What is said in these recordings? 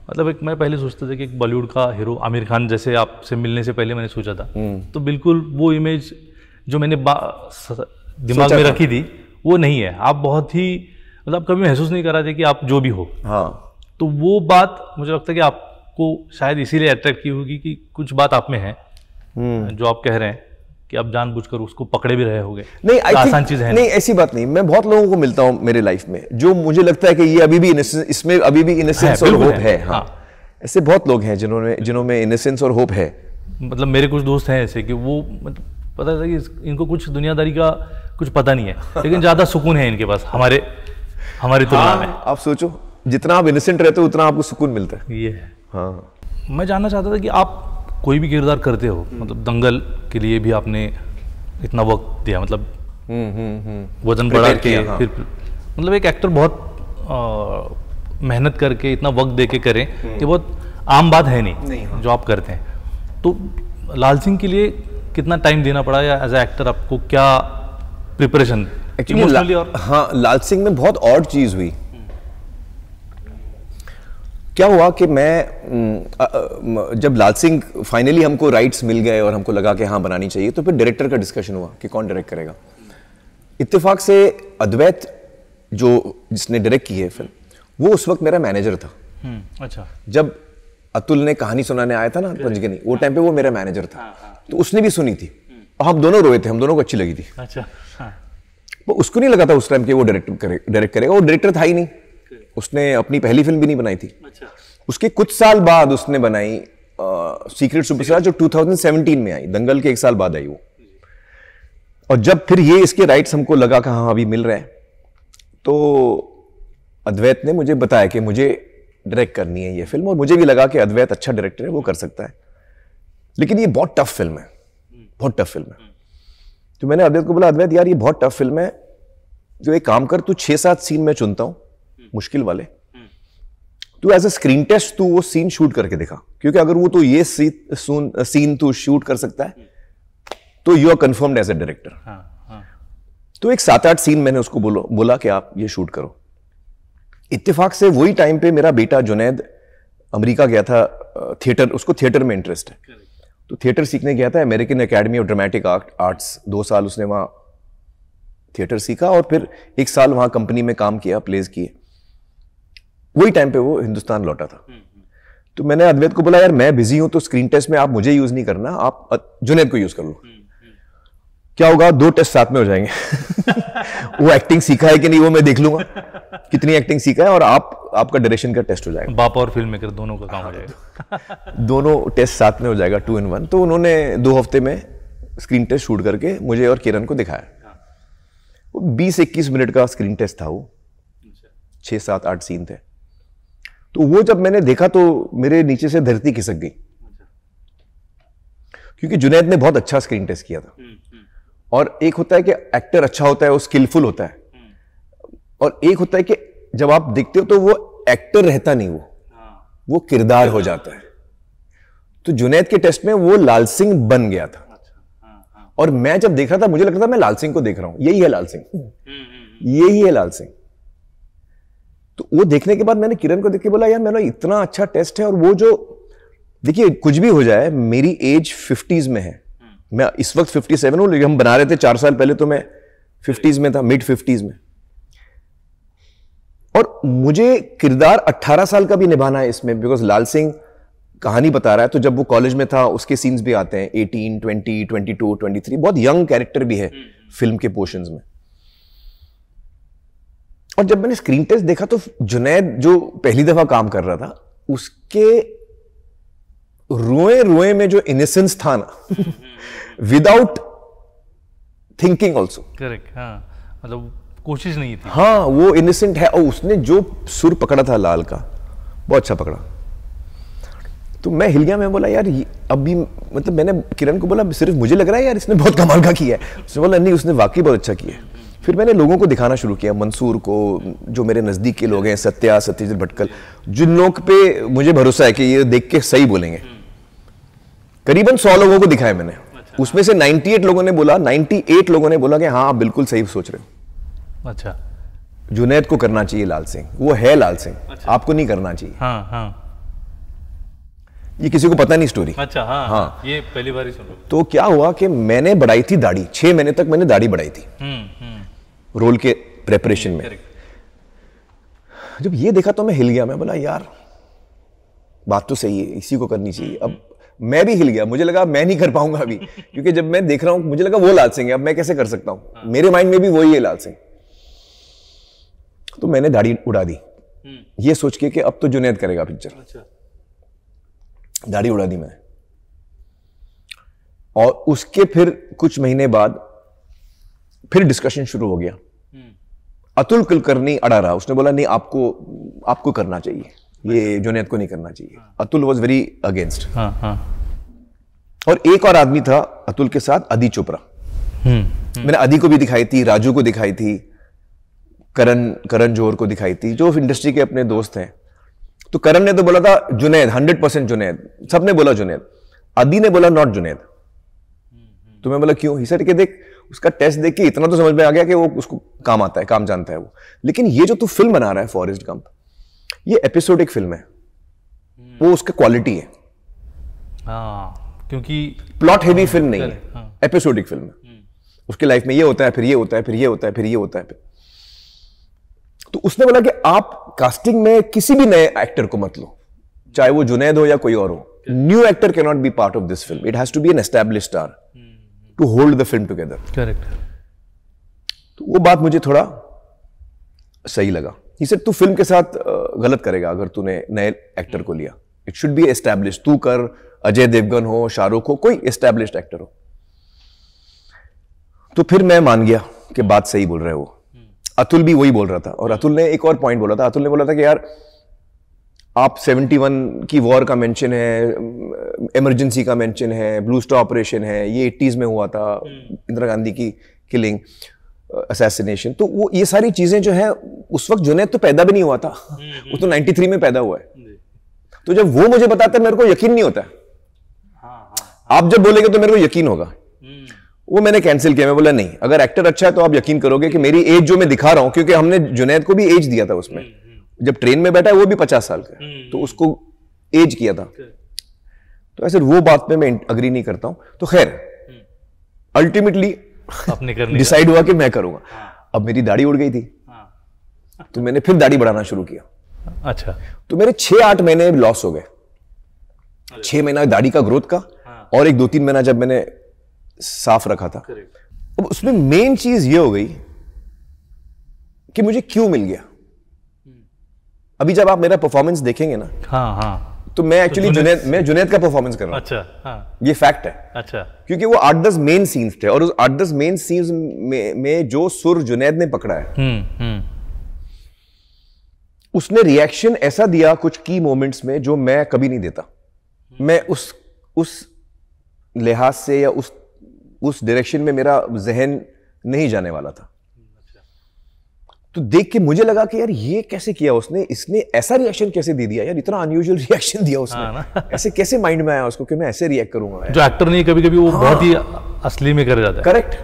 मतलब एक मैं पहले सोचता था कि एक बॉलीवुड का हीरो आमिर खान जैसे आपसे मिलने से पहले मैंने सोचा था, तो बिल्कुल वो इमेज जो मैंने दिमाग में रखी थी वो नहीं है। आप बहुत ही मतलब कभी महसूस नहीं कर रहे थे कि आप जो भी हो। हाँ, तो वो बात मुझे लगता है कि आपको शायद इसीलिए अट्रैक्ट की होगी कि कुछ बात आप में है जो आप कह रहे हैं कि आप जानबूझकर उसको पकड़े भी रहे होगे। नहीं, आसान चीज है नहीं, ऐसी बात नहीं। मैं बहुत लोगों को मिलता हूं मेरे लाइफ में जो मुझे लगता है कि ये अभी भी इसमें अभी भी इनोसेंस और होप है। हाँ, ऐसे बहुत लोग हैं जिन्होंने इनोसेंस और होप है। मतलब मेरे कुछ दोस्त हैं ऐसे कि वो मतलब पता था कि इनको कुछ दुनियादारी का कुछ पता नहीं है, लेकिन ज्यादा सुकून है इनके पास हमारे तुलना में। आप सोचो, जितना आप इनोसेंट रहते हो उतना आपको सुकून मिलता है। ये है। हाँ, मैं जानना चाहता था कि आप कोई भी किरदार करते हो, मतलब दंगल के लिए भी आपने इतना वक्त दिया, मतलब वजन बढ़ा के हाँ। फिर मतलब एक एक्टर बहुत मेहनत करके इतना वक्त दे के करें, ये बहुत आम बात है नहीं हाँ। जो आप करते हैं। तो लाल सिंह के लिए कितना टाइम देना पड़ा, या एज ए एक्टर आपको क्या प्रिपरेशन इमोशनली? और हाँ, लाल सिंह में बहुत ऑड चीज हुई। क्या हुआ कि मैं जब लाल सिंह फाइनली हमको राइट्स मिल गए और हमको लगा कि हाँ बनानी चाहिए, तो फिर डायरेक्टर का डिस्कशन हुआ कि कौन डायरेक्ट करेगा। इत्तेफाक से अद्वैत जिसने डायरेक्ट की है फिल्म, वो उस वक्त मेरा मैनेजर था। अच्छा। जब अतुल ने कहानी सुनाने आया था ना पंचगनी, वो टाइम पे वो मेरा मैनेजर था। तो उसने भी सुनी थी और हम दोनों रोए थे, हम दोनों को अच्छी लगी थी। अच्छा। वो उसको नहीं लगा था उस टाइम कि वो डायरेक्ट करेगा। वो डायरेक्टर था ही नहीं, उसने अपनी पहली फिल्म भी नहीं बनाई थी। अच्छा। उसके कुछ साल बाद उसने बनाई सीक्रेट सुपरस्टार, जो 2017 में आई, दंगल के एक साल बाद आई वो। और जब फिर ये इसके राइट्स हमको लगा कि हाँ अभी मिल रहे हैं, तो अद्वैत ने मुझे बताया कि मुझे डायरेक्ट करनी है ये फिल्म। और मुझे भी लगा कि अद्वैत अच्छा डायरेक्टर है, वो कर सकता है। लेकिन ये बहुत टफ फिल्म है, बहुत टफ फिल्म है। तो मैंने अद्वैत को बोला, अद्वैत यार ये बहुत टफ फिल्म है, जो एक काम कर, तू 6-7 सीन में चुनता हूं मुश्किल वाले, तू एज ए स्क्रीन टेस्ट तू वो सीन शूट करके दिखा, क्योंकि अगर वो तो ये सीन तू शूट कर सकता है तो you are confirmed as a director. तो एक 7-8 सीन मैंने उसको बोला कि आप ये शूट करो। इत्तेफाक से वही टाइम पे मेरा बेटा जुनैद अमेरिका गया था थिएटर, उसको थिएटर में इंटरेस्ट है, तो थिएटर सीखने गया था American academy of dramatic arts. 2 साल उसने वहां थिएटर सीखा और फिर 1 साल वहां कंपनी में काम किया, प्लेस किए। वही टाइम पे वो हिंदुस्तान लौटा था। तो मैंने अद्वैत को बोला, यार मैं बिजी हूं तो स्क्रीन टेस्ट में आप मुझे यूज नहीं करना, आप जुनैद को यूज कर लो। क्या होगा, 2 टेस्ट साथ में हो जाएंगे। वो एक्टिंग सीखा है कि नहीं वो मैं देख लूंगा, कितनी एक्टिंग सीखा है, और आपका डायरेक्शन का टेस्ट हो जाएगा। बाप और फिल्म मेकर दोनों का काम हो जाएगा। दोनों टेस्ट साथ में हो जाएगा, 2 in 1। तो उन्होंने 2 हफ्ते में स्क्रीन टेस्ट शूट करके मुझे और किरण को दिखाया। वो 20-21 मिनट का स्क्रीन टेस्ट था वो, 6-7-8 सीन थे। तो वो जब मैंने देखा तो मेरे नीचे से धरती खिसक गई, क्योंकि जुनैद ने बहुत अच्छा स्क्रीन टेस्ट किया था। और एक होता है कि एक्टर अच्छा होता है, वो स्किलफुल होता है, और एक होता है कि जब आप देखते हो तो वो एक्टर रहता नहीं, वो किरदार हो जाता है। तो जुनैद के टेस्ट में वो लाल सिंह बन गया था। और मैं जब देख रहा था मुझे लग रहा था मैं लाल सिंह को देख रहा हूं, यही है लाल सिंह, यही है लाल सिंह। तो वो देखने के बाद मैंने किरण को देख के बोला, यार मेरा इतना अच्छा टेस्ट है। और वो जो देखिए, कुछ भी हो जाए, मेरी एज 50s में है, मैं इस वक्त 57 हूं, लेकिन हम बना रहे थे 4 साल पहले तो मैं 50s में था, मिड 50s में। और मुझे किरदार 18 साल का भी निभाना है इसमें, बिकॉज लाल सिंह कहानी बता रहा है। तो जब वो कॉलेज में था उसके सीन्स भी आते हैं, 18, 20, 22, 23, बहुत यंग कैरेक्टर भी है फिल्म के पोर्शंस में। और जब मैंने स्क्रीन टेस्ट देखा तो जुनैद जो पहली दफा काम कर रहा था, उसके रोए में जो इनोसेंस था ना, विदाउट थिंकिंग ऑल्सो। करेक्ट। हाँ, मतलब कोशिश नहीं थी। हाँ, वो इनोसेंट है। और उसने जो सुर पकड़ा था लाल का, बहुत अच्छा पकड़ा। तो मैं हिल गया, मैं बोला यार अभी, मतलब मैंने किरण को बोला, सिर्फ मुझे लग रहा है यार इसने बहुत कमाल का किया है? उसने बोला नहीं, उसने वाकई बहुत अच्छा किया है। फिर मैंने लोगों को दिखाना शुरू किया, मंसूर को, जो मेरे नजदीक के लोग हैं, सत्यजीत भटकल, जिन लोग पे मुझे भरोसा है कि ये देख के सही बोलेंगे। करीबन 100 लोगों को दिखाया मैंने। उसमें से 98 लोगों ने बोला कि हाँ आप बिल्कुल सही सोच रहे हो। अच्छा, जुनैद को करना चाहिए लाल सिंह, वो है लाल सिंह। अच्छा। आपको नहीं करना चाहिए। हाँ हाँ। ये किसी को पता नहीं स्टोरी। अच्छा, हाँ, ये पहली बार ही सुन रहा हूं। तो क्या हुआ कि मैंने बढ़ाई थी दाढ़ी, 6 महीने तक मैंने दाढ़ी बढ़ाई थी रोल के प्रेपरेशन में। जब ये देखा तो मैं हिल गया, मैं बोला यार बात तो सही है, इसी को करनी चाहिए। अब मैं भी हिल गया, मुझे लगा मैं नहीं कर पाऊंगा अभी, क्योंकि जब मैं देख रहा हूं मुझे लगा वो लाल सिंह है, अब मैं कैसे कर सकता हूं, मेरे माइंड में भी वही है लाल सिंह। तो मैंने दाढ़ी उड़ा दी ये सोच के कि अब तो जुनैद करेगा पिक्चर। अच्छा। दाढ़ी उड़ा दी मैंने, और उसके फिर कुछ महीने बाद फिर डिस्कशन शुरू हो गया। अतुल कुलकर्णी अड़ा रहा, उसने बोला नहीं आपको करना चाहिए, ये जुनैद को नहीं करना चाहिए। Atul was very against. और एक और आदमी था अतुल के साथ, अदी चोपड़ा। मैंने अदी को भी दिखाई थी, राजू को दिखाई थी, करण जौहर को दिखाई थी, जो इंडस्ट्री के अपने दोस्त हैं। तो करण ने तो बोला था जुनैद, 100% जुनैद, सबने बोला जुनैद। अदी ने बोला नॉट जुनैद। तो मैं बोला क्यों? ही सेड कि देख उसका टेस्ट देख के इतना तो समझ में आ गया कि वो उसको काम आता है, काम जानता है वो, लेकिन ये जो तू फिल्म बना रहा है फॉरेस्ट गंप, ये एपिसोडिक फिल्म है, वो उसका क्वालिटी है। क्योंकि प्लॉट हेवी फिल्म नहीं है, एपिसोडिक फिल्म है। उसके लाइफ में ये होता है, फिर ये होता है, फिर ये होता है, फिर ये होता है। तो उसने बोला कि आप कास्टिंग में किसी भी नए एक्टर को मत लो, चाहे वो जुनैद हो या कोई और हो। New actor can not be part of this film, it has to be an established star to hold the film together. Correct. तो वो बात मुझे थोड़ा सही लगा। इसे तू फिल्म के साथ गलत करेगा अगर तूने नए एक्टर को लिया, इट शुड बी एस्टैब्लिश्ड। तू कर, अजय देवगन हो, शाहरुख हो, कोई एस्टैब्लिश्ड एक्टर हो। तो फिर मैं मान गया कि बात सही बोल रहे हो। अतुल भी वही बोल रहा था, और अतुल ने एक और पॉइंट बोला था। अतुल ने बोला था कि यार आप 71 की वॉर का मेंशन है, इमरजेंसी का मेंशन है, ब्लू स्टार ऑपरेशन है, ये 80s में हुआ था, इंदिरा गांधी की किलिंग, असैसिनेशन। तो वो ये सारी चीजें जो है, उस वक्त जुनैद तो पैदा भी नहीं हुआ था, वो तो 93 में पैदा हुआ है। तो जब वो मुझे बताते मेरे को यकीन नहीं होता है। आप जब बोलेंगे तो मेरे को यकीन होगा। वो मैंने कैंसिल किया। मैं बोला नहीं, अगर एक्टर अच्छा है तो आप यकीन करोगे कि मेरी एज जो मैं दिखा रहा हूं, क्योंकि हमने जुनैद को भी एज दिया था उसमें, जब ट्रेन में बैठा है वो भी 50 साल का, तो उसको एज किया था। तो ऐसे वो बात पे मैं अग्री नहीं करता हूं। तो खैर अल्टीमेटली डिसाइड हुआ कि मैं करूंगा। अब मेरी दाढ़ी उड़ गई थी, तो मैंने फिर दाढ़ी बढ़ाना शुरू किया। अच्छा। तो मेरे 6-8 महीने लॉस हो गए। 6 महीना दाढ़ी का ग्रोथ का, और एक 2-3 महीना जब मैंने साफ रखा था। अब उसमें मेन चीज ये हो गई कि मुझे क्यों मिल गया। अभी जब आप मेरा परफॉर्मेंस देखेंगे ना, तो मैं एक्चुअली जुनैद का परफॉर्मेंस कर रहा हूं। अच्छा, ये फैक्ट है। अच्छा। क्योंकि वो 8-10 मेन सीन्स थे, और उस 8-10 मेन सीन्स में जो सुर जुनैद ने पकड़ा है, उसने रिएक्शन ऐसा दिया कुछ की मोमेंट्स में जो मैं कभी नहीं देता। मैं उस लिहाज से या उस डायरेक्शन में मेरा जहन नहीं जाने वाला था। तो देख के मुझे लगा कि यार ये कैसे किया उसने, इसने ऐसा रिएक्शन कैसे दे दिया यार, इतना अनयूजुअल रिएक्शन दिया उसने। ऐसे कैसे माइंड में आया उसको कि मैं ऐसे रिएक्ट करूंगा। जो एक्टर नहीं, कभी कभी वो बहुत ही असली में कर जाता है। करेक्ट।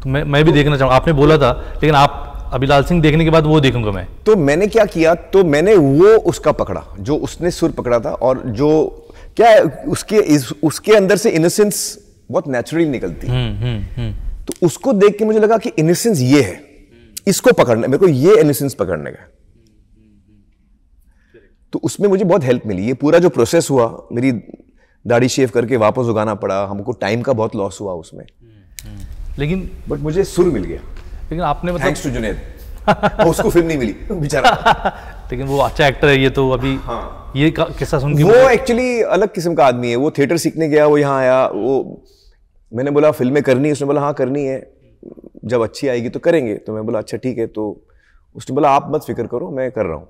तो मैं भी देखना चाहूंगा। आपने बोला था, लेकिन आप अभी लाल सिंह देखने के बाद वो देखूंगा मैं। तो मैंने क्या किया, तो मैंने वो उसका पकड़ा जो उसने सुर पकड़ा था, और जो क्या है उसके अंदर से इनोसेंस बहुत नेचुरली निकलती है। तो उसको देख के मुझे लगा कि इनोसेंस ये है, इसको पकड़ना, मेरे को ये इनोसेंस पकड़ने का। तो उसमें मुझे बहुत हेल्प मिली। ये पूरा जो प्रोसेस हुआ, मेरी दाढ़ी शेव करके वापस उगाना पड़ा, हमको टाइम का बहुत लॉस हुआ उसमें, लेकिन बट मुझे सुर मिल गया। लेकिन आपने मतलब थैंक्स टू जुनैद। उसको फिल्म नहीं मिली बेचारा। लेकिन वो अच्छा एक्टर है। ये तो अभी ये किस्सा सुन के वो एक्चुअली अलग किस्म का आदमी है। वो थिएटर सीखने गया, वो यहाँ आया, वो मैंने बोला फिल्में करनी है, उसने बोला हाँ करनी है, जब अच्छी आएगी तो करेंगे। तो मैं बोला अच्छा ठीक है। तो उसने बोला आप मत फिक्र करो, मैं कर रहा हूं।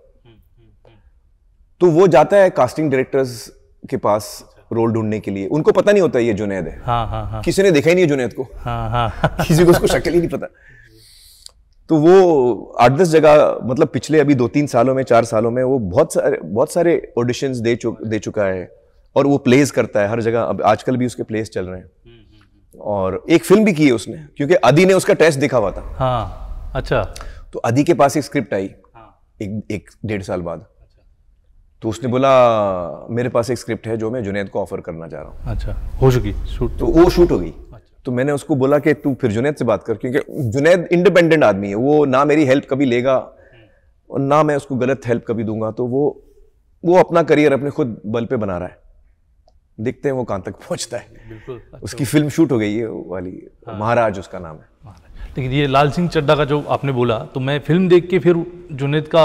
तो वो जाता है कास्टिंग डायरेक्टर्स के पास रोल ढूंढने के लिए। उनको पता नहीं होता ये जुनैद है। किसी ने देखा ही नहीं जुनैद को। किसी को उसको शक्ल ही नहीं पता। तो वो 8-10 जगह, मतलब पिछले अभी 2-3 सालों में, 4 सालों में वो बहुत सारे ऑडिशंस दे चुका है, और वो प्लेस करता है हर जगह। अब आजकल भी उसके प्लेस चल रहे हैं, और एक फिल्म भी की है उसने, क्योंकि अदी ने उसका टेस्ट देखा हुआ था। अच्छा। तो अदी के पास एक स्क्रिप्ट आई 1-1.5 साल बाद, तो उसने बोला मेरे पास एक स्क्रिप्ट है जो मैं जुनैद को ऑफर करना चाह रहा हूँ। अच्छा, हो चुकी शूट? तो वो शूट हो गई। तो मैंने उसको बोला कि तू फिर जुनैद से बात कर, क्योंकि जुनैद इंडिपेंडेंट आदमी है, वो ना मेरी हेल्प कभी लेगा और ना मैं उसको गलत हेल्प कभी दूंगा। तो वो अपना करियर अपने खुद बल पे बना रहा है, देखते हैं वो कहां तक पहुंचता है। बिल्कुल। उसकी फिल्म शूट हो गई है वाली, महाराज उसका नाम है। लेकिन ये लाल सिंह चड्ढा का जो आपने बोला, तो मैं फिल्म देख के फिर जुनैद का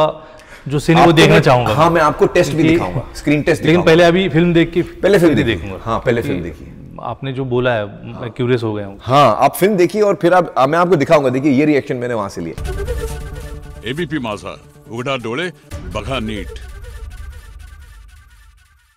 जो सीन वो देखना चाहूंगा। हाँ, मैं आपको टेस्ट भी दिखाऊंगा, स्क्रीन टेस्ट। लेकिन पहले अभी फिल्म देख के पहले फिल्म देखूंगा। हाँ, पहले फिल्म देखिए। आपने जो बोला है मैं क्यूरियस हो गया हूँ। हाँ, आप फिल्म देखिए और फिर मैं आपको दिखाऊंगा। देखिए ये रिएक्शन मैंने वहां से लिया। एबीपी माझा, उघडा डोळे बघा नीट।